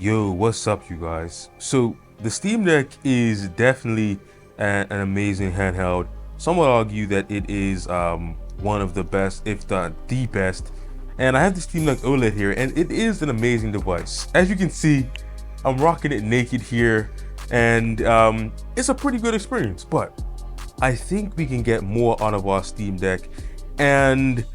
Yo, what's up, you guys? So the Steam Deck is definitely an amazing handheld. Some would argue that it is one of the best, if not the best. And I have the Steam Deck OLED here, and it is an amazing device. As you can see, I'm rocking it naked here, and it's a pretty good experience. But I think we can get more out of our Steam Deck, and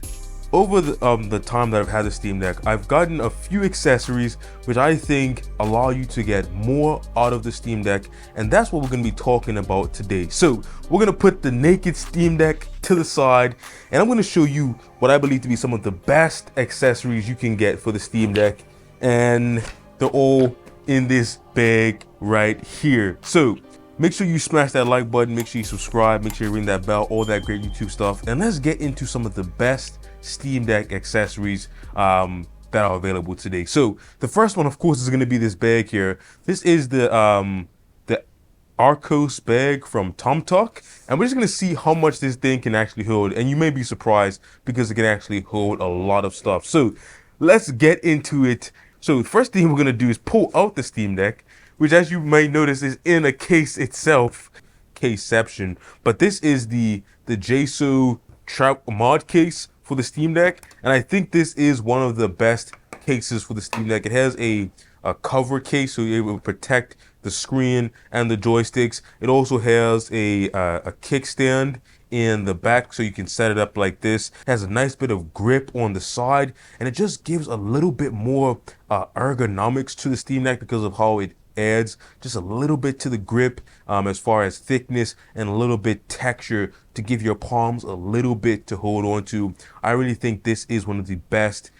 over the time that I've had the Steam Deck, I've gotten a few accessories which I think allow you to get more out of the Steam Deck, and that's what we're going to be talking about today. So we're going to put the naked Steam Deck to the side, and I'm going to show you what I believe to be some of the best accessories you can get for the Steam Deck, and they're all in this bag right here. So make sure you smash that like button, make sure you subscribe, make sure you ring that bell, all that great YouTube stuff, and let's get into some of the best Steam Deck accessories that are available today. So the first one, of course, is going to be this bag here. This is the Arcos bag from Tomtoc, and we're just going to see how much this thing can actually hold, and you may be surprised because it can actually hold a lot of stuff. So let's get into it. So the first thing we're going to do is pull out the Steam Deck, which, as you might notice, is in a case itself, caseception. But this is the Jsaux Mod Case for the Steam Deck, and I think this is one of the best cases for the Steam Deck. It has a cover case, so it will protect the screen and the joysticks. It also has a kickstand in the back, so you can set it up like this. It has a nice bit of grip on the side, and it just gives a little bit more ergonomics to the Steam Deck because of how it adds just a little bit to the grip as far as thickness, and a little bit texture to give your palms a little bit to hold on to. I really think this is one of the best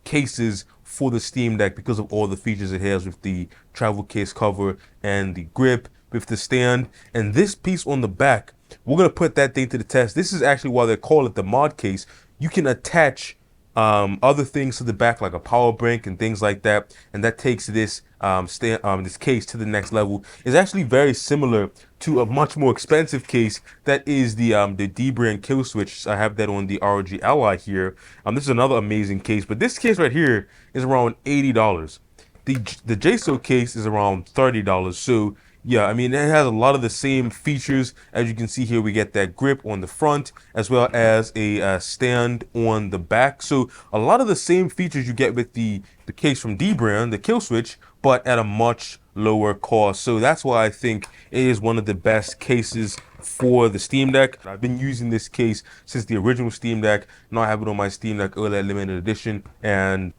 cases for the Steam Deck because of all the features it has with the travel case cover and the grip with the stand. And this piece on the back, we're going to put that thing to the test. This is actually why they call it the mod case. You can attach other things to the back, like a power bank and things like that, and that takes this this case to the next level. It's actually very similar to a much more expensive case that is the D brand kill switch. I have that on the ROG Ally here. This is another amazing case, but this case right here is around $80. The Jsaux case is around $30. So yeah, I mean, it has a lot of the same features. As you can see here, we get that grip on the front as well as a stand on the back. So a lot of the same features you get with the case from D brand, the kill switch, but at a much lower cost. So that's why I think it is one of the best cases for the Steam Deck. I've been using this case since the original Steam Deck. Now I have it on my Steam Deck OLED limited edition, and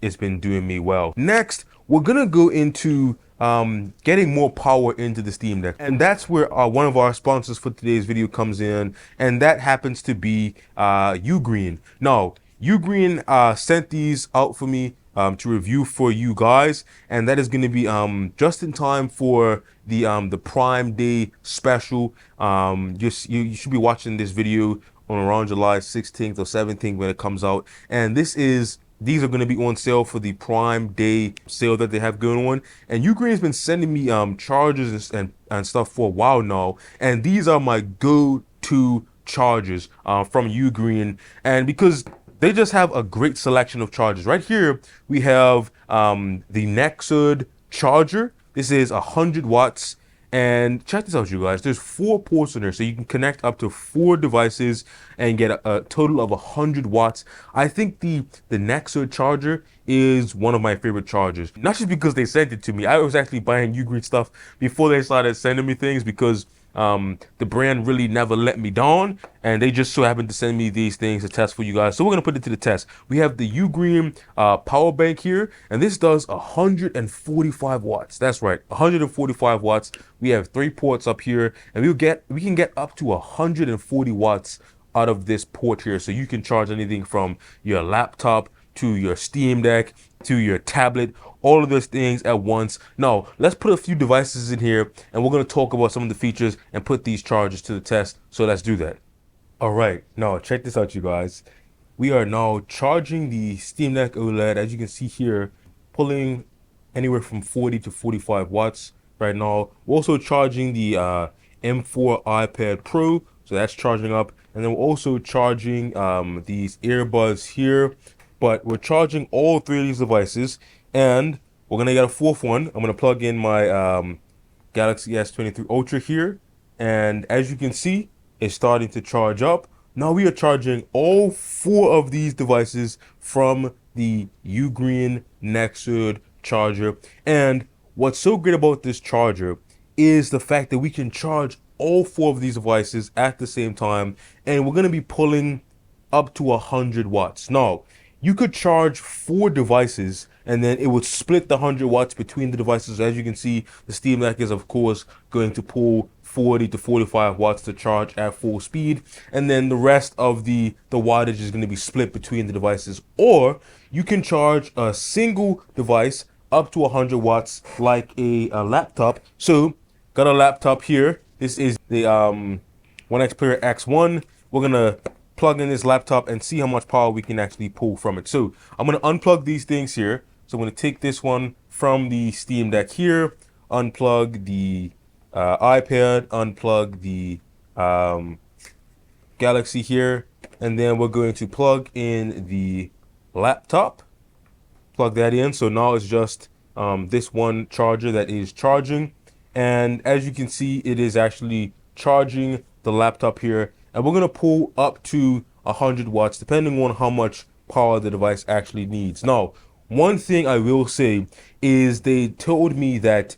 it's been doing me well. Next, we're gonna go into getting more power into the Steam Deck, and that's where one of our sponsors for today's video comes in, and that happens to be Ugreen. Now, Ugreen sent these out for me to review for you guys, and that is going to be just in time for the Prime Day special. You should be watching this video on around July 16th or 17th when it comes out, and these are going to be on sale for the Prime Day sale that they have going on. And Ugreen has been sending me chargers and stuff for a while now, and these are my go-to chargers from Ugreen, and because they just have a great selection of chargers. Right here we have the Xreal charger. This is 100 watts. And check this out, you guys. There's 4 ports in there, so you can connect up to 4 devices and get a total of 100 watts. I think the Xreal charger is one of my favorite chargers. Not just because they sent it to me. I was actually buying Ugreen stuff before they started sending me things, because the brand really never let me down, and they just so happened to send me these things to test for you guys. So we're gonna put it to the test. We have the Ugreen power bank here, and this does 145 watts. That's right, 145 watts. We have 3 ports up here, and we can get up to 140 watts out of this port here. So you can charge anything from your laptop to your Steam Deck to your tablet, all of those things at once. Now, let's put a few devices in here, and we're going to talk about some of the features and put these chargers to the test. So let's do that. All right, now check this out, you guys. We are now charging the Steam Deck OLED. As you can see here, pulling anywhere from 40 to 45 watts right now. We're also charging the M4 iPad Pro, so that's charging up. And then we're also charging these earbuds here, but we're charging all 3 of these devices, and we're gonna get a fourth one. I'm gonna plug in my Galaxy S23 Ultra here, and as you can see, it's starting to charge up. Now we are charging all four of these devices from the Ugreen Chargers charger. And what's so great about this charger is the fact that we can charge all four of these devices at the same time, and we're going to be pulling up to 100 watts. Now, you could charge four devices and then it would split the 100 watts between the devices. As you can see, the Steam Deck is of course going to pull 40 to 45 watts to charge at full speed, and then the rest of the wattage is going to be split between the devices. Or you can charge a single device up to 100 watts like a laptop. So got a laptop here. This is the One X Player X1. We're gonna plug in this laptop and see how much power we can actually pull from it. So I'm gonna unplug these things here. So I'm gonna take this one from the Steam Deck here, unplug the iPad, unplug the Galaxy here, and then we're going to plug in the laptop. Plug that in. So now it's just this one charger that is charging, and as you can see, it is actually charging the laptop here, and we're going to pull up to 100 watts depending on how much power the device actually needs. Now, one thing I will say is they told me that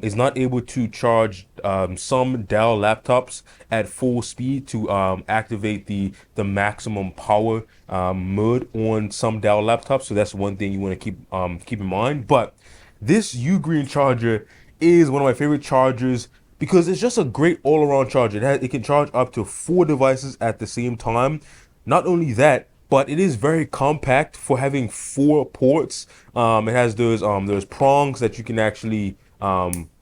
is not able to charge some Dell laptops at full speed to activate the maximum power mode on some Dell laptops. So that's one thing you want to keep in mind. But this Ugreen charger is one of my favorite chargers because it's just a great all-around charger. It can charge up to four devices at the same time. Not only that, but it is very compact for having four ports. It has those prongs that you can actually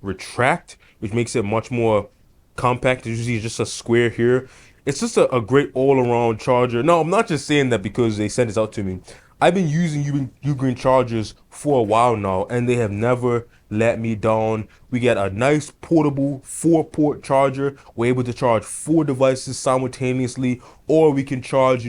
retract, which makes it much more compact. As you see, it's just a square here. It's just a great all-around charger. No, I'm not just saying that because they sent this out to me. I've been using Ugreen Chargers for a while now, and they have never let me down. We get a nice portable 4-port charger. We're able to charge 4 devices simultaneously, or we can charge,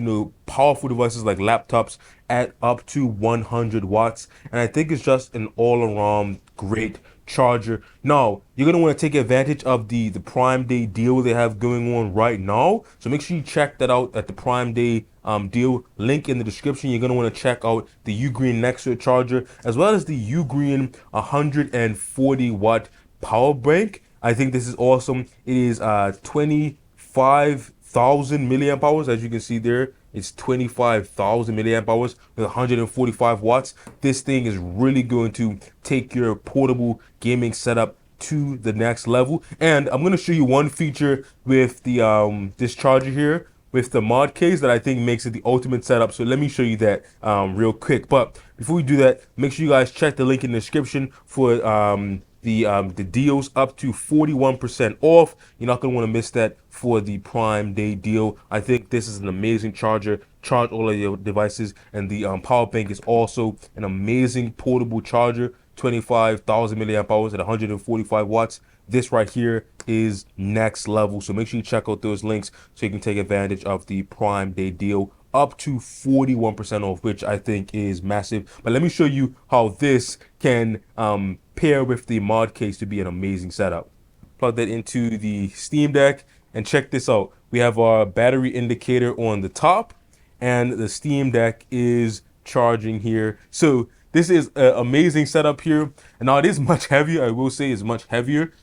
powerful devices like laptops at up to 100 watts. And I think it's just an all-around great charger. Now, you're going to want to take advantage of the Prime Day deal they have going on right now. So make sure you check that out at the Prime Day deal link in the description. You're going to want to check out the Ugreen Nexus charger as well as the Ugreen 140 watt power bank. I think this is awesome. It is 25,000 milliamp hours. As you can see there, it's 25,000 milliamp hours with 145 watts. This thing is really going to take your portable gaming setup to the next level. And I'm going to show you one feature with the this charger here with the mod case that I think makes it the ultimate setup. So let me show you that real quick. But before we do that, make sure you guys check the link in the description for the deals up to 41% off. You're not going to want to miss that for the Prime Day deal. I think this is an amazing charger. Charge all of your devices, and the power bank is also an amazing portable charger. 25,000 milliamp hours at 145 watts. This right here is next level. So make sure you check out those links so you can take advantage of the Prime Day deal up to 41% off, which I think is massive. But let me show you how this can pair with the mod case to be an amazing setup. Plug that into the Steam Deck and check this out. We have our battery indicator on the top, and the Steam Deck is charging here. So this is an amazing setup here. And now it is much heavier. I will say it's much heavier.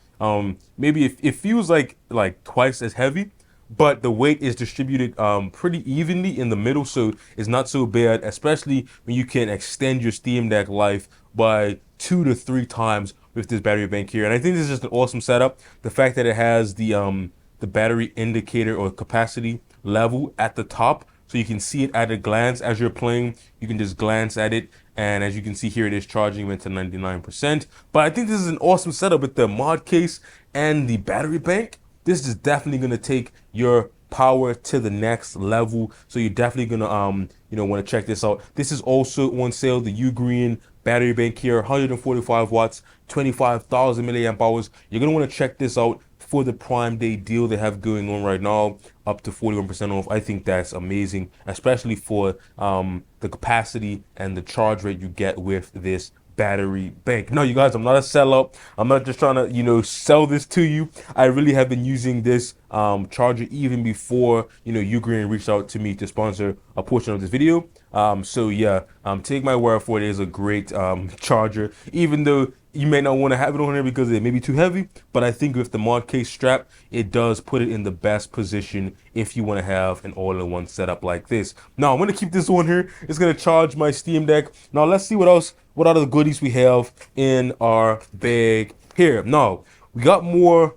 Maybe it feels like twice as heavy, but the weight is distributed pretty evenly in the middle, so it's not so bad, especially when you can extend your Steam Deck life by 2 to 3 times with this battery bank here. And I think this is just an awesome setup. The fact that it has the battery indicator or capacity level at the top, so you can see it at a glance as you're playing. You can just glance at it, and as you can see here, it is charging into 99%. But I think this is an awesome setup with the mod case and the battery bank. This is definitely going to take your power to the next level. So you're definitely going to want to check this out. This is also on sale, the Ugreen battery bank here, 145 watts, 25,000 milliamp hours. You're going to want to check this out for the Prime Day deal they have going on right now, up to 41% off. I think that's amazing, especially for the capacity and the charge rate you get with this battery bank. No, you guys, I'm not a sellout. I'm not just trying to, sell this to you. I really have been using this charger even before, Ugreen reached out to me to sponsor a portion of this video. So yeah, take my word for it. It is a great charger, even though you may not want to have it on here because it may be too heavy, but I think with the mod case strap, it does put it in the best position if you want to have an all-in-one setup like this. Now I'm going to keep this on here. It's going to charge my Steam Deck. Now let's see what other goodies we have in our bag here. Now we got more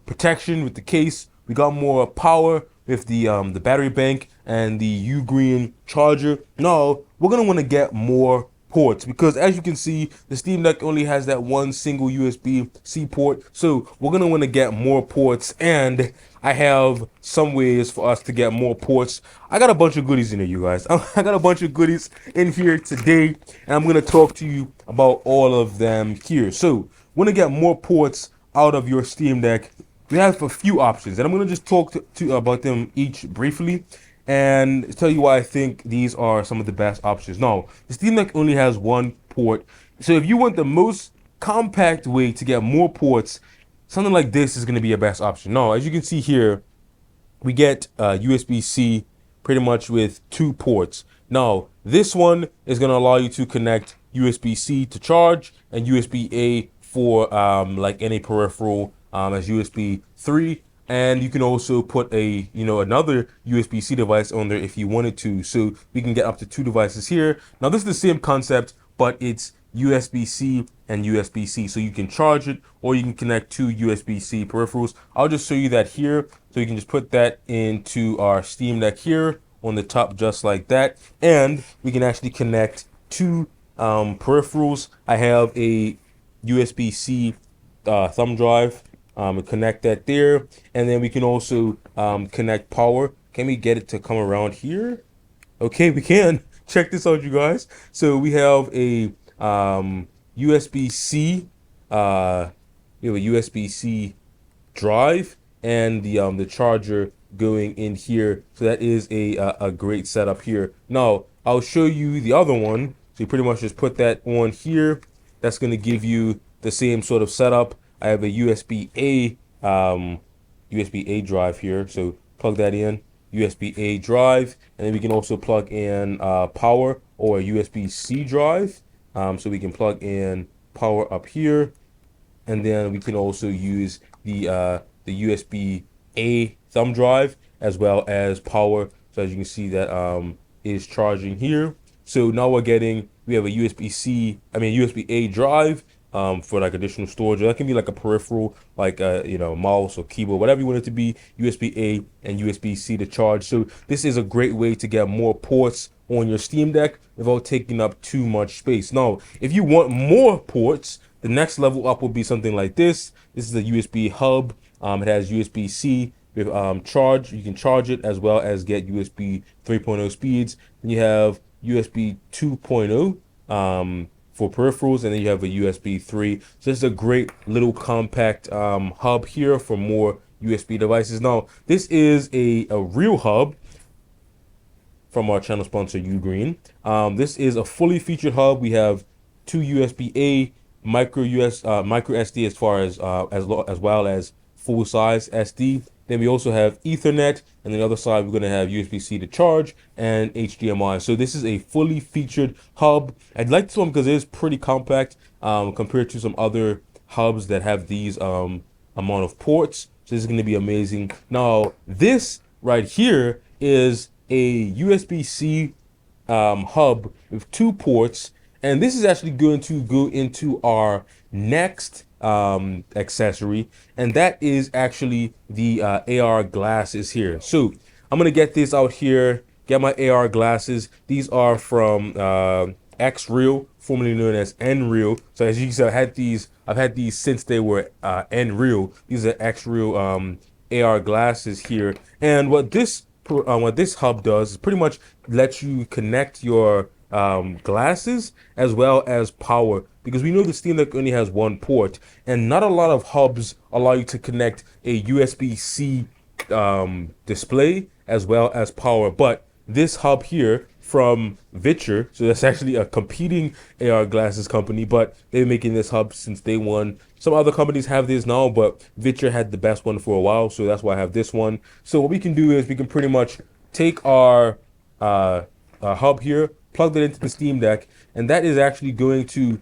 protection with the case. We got more power with the battery bank and the Ugreen charger. Now we're gonna want to get more ports because, as you can see, the Steam Deck only has that one single USB-C port. So we're gonna want to get more ports, and I have some ways for us to get more ports. I got a bunch of goodies in here, you guys. I got a bunch of goodies in here today, and I'm gonna talk to you about all of them here. So want to get more ports out of your Steam Deck. We have a few options, and I'm going to just talk to about them each briefly and tell you why I think these are some of the best options. Now, the Steam Deck only has one port, so if you want the most compact way to get more ports, something like this is going to be your best option. Now, as you can see here, we get USB-C pretty much with 2 ports. Now, this one is going to allow you to connect USB-C to charge and USB-A for like any peripheral as USB 3, and you can also put a another USB-C device on there if you wanted to. So we can get up to 2 devices here. Now this is the same concept, but it's USB-C and USB-C, so you can charge it or you can connect 2 USB-C peripherals. I'll just show you that here, so you can just put that into our Steam Deck here on the top, just like that, and we can actually connect 2 peripherals. I have a USB-C thumb drive, connect that there, and then we can also connect power. Can we get it to come around here? Okay, we can. Check this out, you guys. So we have a USB-C, we have a USB-C drive and the charger going in here. So that is a great setup here. Now I'll show you the other one. So you pretty much just put that on here. That's going to give you the same sort of setup. I have a USB-A drive here, so plug that in, USB-A drive, and then we can also plug in power or a USB-C drive. So we can plug in power up here, and then we can also use the USB-A thumb drive as well as power. So as you can see, that is charging here. So now we have a USB-A drive for like additional storage. That can be like a peripheral, like mouse or keyboard, whatever you want it to be. USB-A and USB-C to charge. So this is a great way to get more ports on your Steam Deck without taking up too much space. Now, if you want more ports, the next level up will be something like this. This is a USB hub. It has USB-C with charge. You can charge it as well as get USB 3.0 speeds. Then you have USB 2.0 for peripherals, and then you have a USB 3. So this is a great little compact hub here for more USB devices. Now, this is a real hub from our channel sponsor Ugreen. This is a fully featured hub. We have 2 USB-A, micro SD as well as full size SD. Then we also have Ethernet, and the other side we're going to have USB-C to charge and HDMI. So this is a fully featured hub. I'd like this one because it is pretty compact compared to some other hubs that have these amount of ports. So this is going to be amazing. Now this right here is a USB-C hub with 2 ports, and this is actually going to go into our next accessory, and that is actually the AR glasses here. So I'm gonna get this out here, get my AR glasses. These are from Xreal, formerly known as Nreal. So as you can see, I've had these since they were Nreal. These are Xreal AR glasses here, and what this hub does is pretty much lets you connect your glasses as well as power, because we know the Steam Deck only has 1 port, and not a lot of hubs allow you to connect a USB-C display as well as power. But this hub here from Vitcher. So that's actually a competing AR glasses company, but they've been making this hub since day one. Some other companies have this now, but Vitcher had the best one for a while, so that's why I have this one. So what we can do is we can pretty much take our hub here, plug that into the Steam Deck, and that is actually going to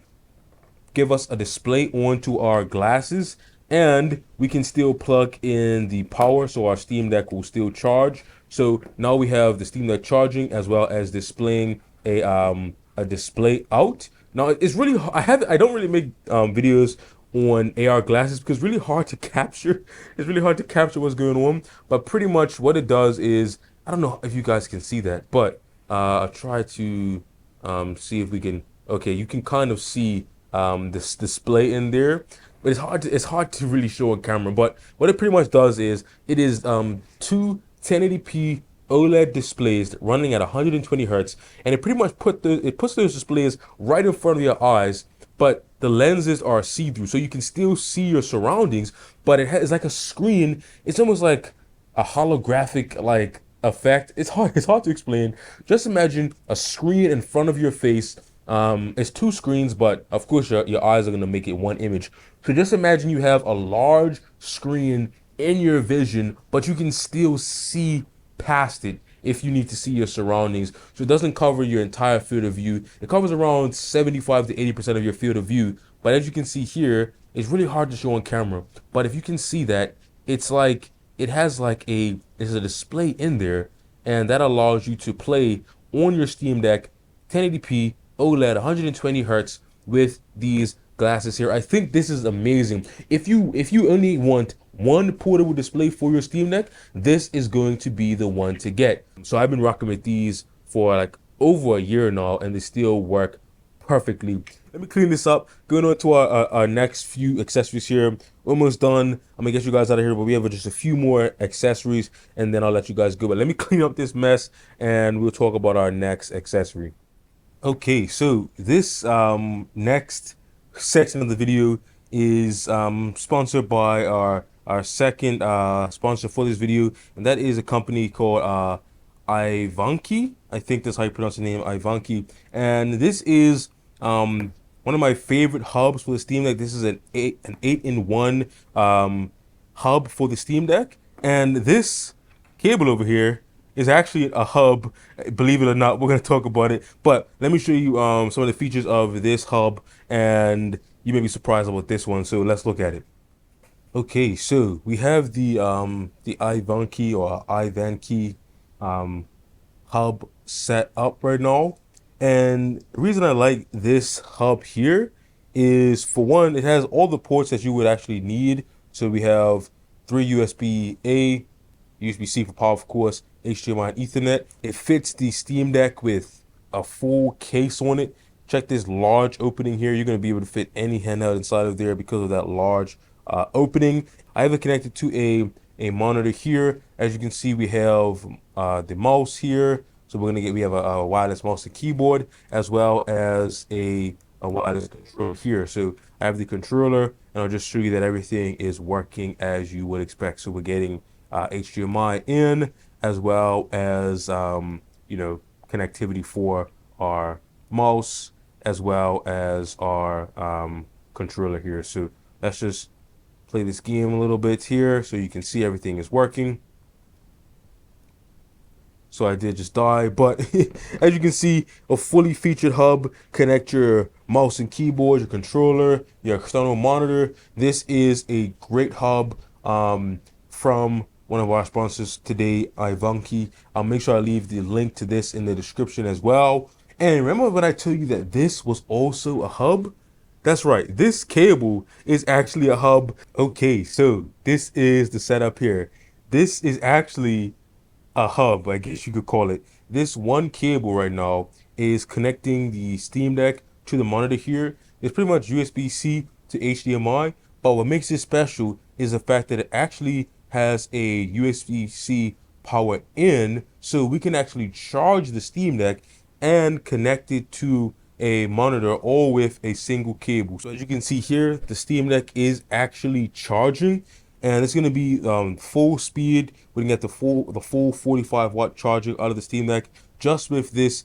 give us a display onto our glasses, and we can still plug in the power so our Steam Deck will still charge. So now we have the Steam Deck charging as well as displaying a display out. Now it's really I don't really make videos on AR glasses because it's really hard to capture. It's really hard to capture what's going on. But pretty much what it does is, I don't know if you guys can see that, but I'll try to see if we can. Okay, you can kind of see this display in there, but it's hard to really show on camera. But what it pretty much does is it is two 1080p OLED displays running at 120 hertz, and it pretty much puts those displays right in front of your eyes, but the lenses are see-through, so you can still see your surroundings, but it's like a screen. It's almost like a holographic like effect. It's hard to explain. Just imagine a screen in front of your face. It's two screens, but of course your eyes are gonna make it one image. So just imagine you have a large screen in your vision, but you can still see past it if you need to see your surroundings. So it doesn't cover your entire field of view. It covers around 75 to 80% of your field of view. But as you can see here, it's really hard to show on camera. But if you can see that, it's like it has like there's a display in there, and that allows you to play on your Steam Deck 1080p OLED 120 hertz with these glasses here. I think this is amazing. If you only want one portable display for your Steam Deck, this is going to be the one to get. So I've been rocking with these for like over a year now, and they still work perfectly. Let me clean this up. Going on to our next few accessories here. Almost done. I'm gonna get you guys out of here, but we have just a few more accessories, and then I'll let you guys go. But let me clean up this mess, and we'll talk about our next accessory. Okay, so this next section of the video is sponsored by our second sponsor for this video, and that is a company called Ivanky. I think that's how you pronounce the name, Ivanky. And this is one of my favorite hubs for the Steam Deck. This is an 8-in-1 hub for the Steam Deck, and this cable over here is actually a hub. Believe it or not, we're going to talk about it, but let me show you some of the features of this hub, and you may be surprised about this one. So let's look at it. Okay, so we have the Ivanky or Ivanky hub set up right now, and the reason I like this hub here is, for one, it has all the ports that you would actually need. So we have 3 USB-A, USB-C for power, of course, HDMI and Ethernet. It fits the Steam Deck with a full case on it. Check this large opening here. You're going to be able to fit any handheld inside of there because of that large opening. I have it connected to a monitor here. As you can see, we have the mouse here. So we have a wireless mouse and keyboard, as well as a wireless controller here. So I have the controller, and I'll just show you that everything is working as you would expect. So we're getting HDMI in, as well as connectivity for our mouse, as well as our controller here. So let's just play this game a little bit here so you can see everything is working. So I did just die, but as you can see, a fully featured hub. Connect your mouse and keyboard, your controller, your external monitor. This is a great hub from one of our sponsors today, Ivanky. I'll make sure I leave the link to this in the description as well. And remember when I told you that this was also a hub? That's right, this cable is actually a hub. Okay, so this is the setup here. This is actually a hub, I guess you could call it. This one cable right now is connecting the Steam Deck to the monitor here. It's pretty much USB-C to HDMI, but what makes it special is the fact that it actually has a USB-C power in, so we can actually charge the Steam Deck and connect it to a monitor, all with a single cable. So as you can see here, the Steam Deck is actually charging, and it's going to be full speed. We can get the full 45 watt charger out of the Steam Deck just with this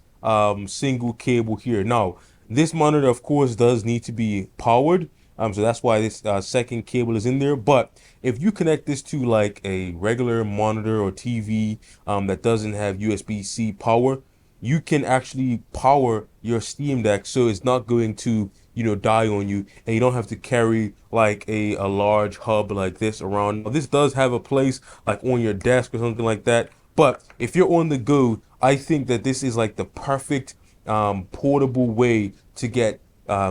single cable here. Now, this monitor, of course, does need to be powered. So that's why this second cable is in there. But if you connect this to like a regular monitor or TV that doesn't have USB-C power, you can actually power your Steam Deck so it's not going to, you know, die on you, and you don't have to carry like a large hub like this around. Now, this does have a place like on your desk or something like that, but if you're on the go, I think that this is like the perfect portable way to get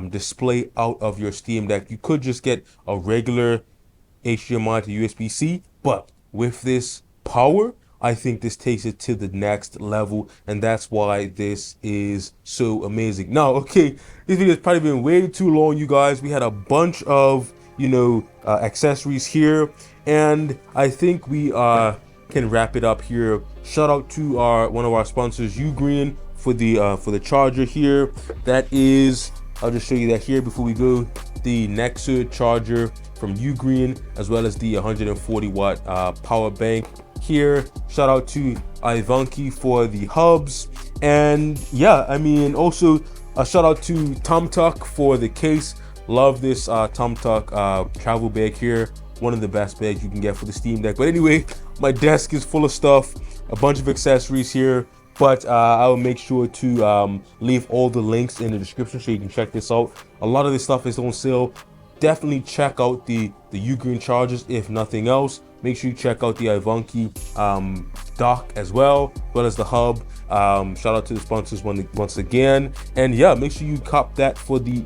display out of your Steam Deck. You could just get a regular HDMI to USB-C, but with this power, I think this takes it to the next level, and that's why this is so amazing. Now, okay, this video has probably been way too long, you guys. We had a bunch of, you know, accessories here, and I think we can wrap it up here. Shout out to one of our sponsors, Ugreen, for the charger here. That is, I'll just show you that here before we go. The Jsaux charger from Ugreen, as well as the 140 watt power bank here. Shout out to Ivanky for the hubs, and yeah, I mean, also a shout out to Tomtoc for the case. Love this Tomtoc travel bag here. One of the best bags you can get for the Steam Deck. But anyway, my desk is full of stuff, a bunch of accessories here, but I will make sure to leave all the links in the description so you can check this out. A lot of this stuff is on sale. Definitely check out the Ugreen Chargers if nothing else. Make sure you check out the Ivanky Dock as well as the hub. Shout out to the sponsors once again, and yeah, make sure you cop that for the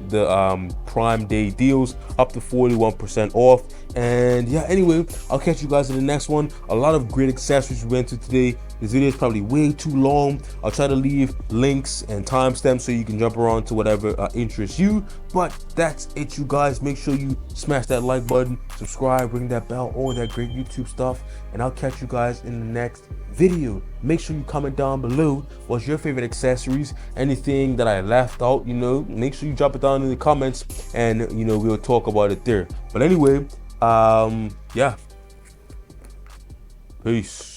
Prime Day deals, up to 41% off. And yeah, anyway, I'll catch you guys in the next one. A lot of great accessories we went to today. This video is probably way too long. I'll try to leave links and timestamps so you can jump around to whatever interests you. But that's it, you guys. Make sure you smash that like button, subscribe, ring that bell, all that great YouTube stuff, and I'll catch you guys in the next video. Make sure you comment down below what's your favorite accessories, anything that I left out, you know, make sure you drop it down in the comments, and you know, we'll talk about it there. But anyway, yeah, peace.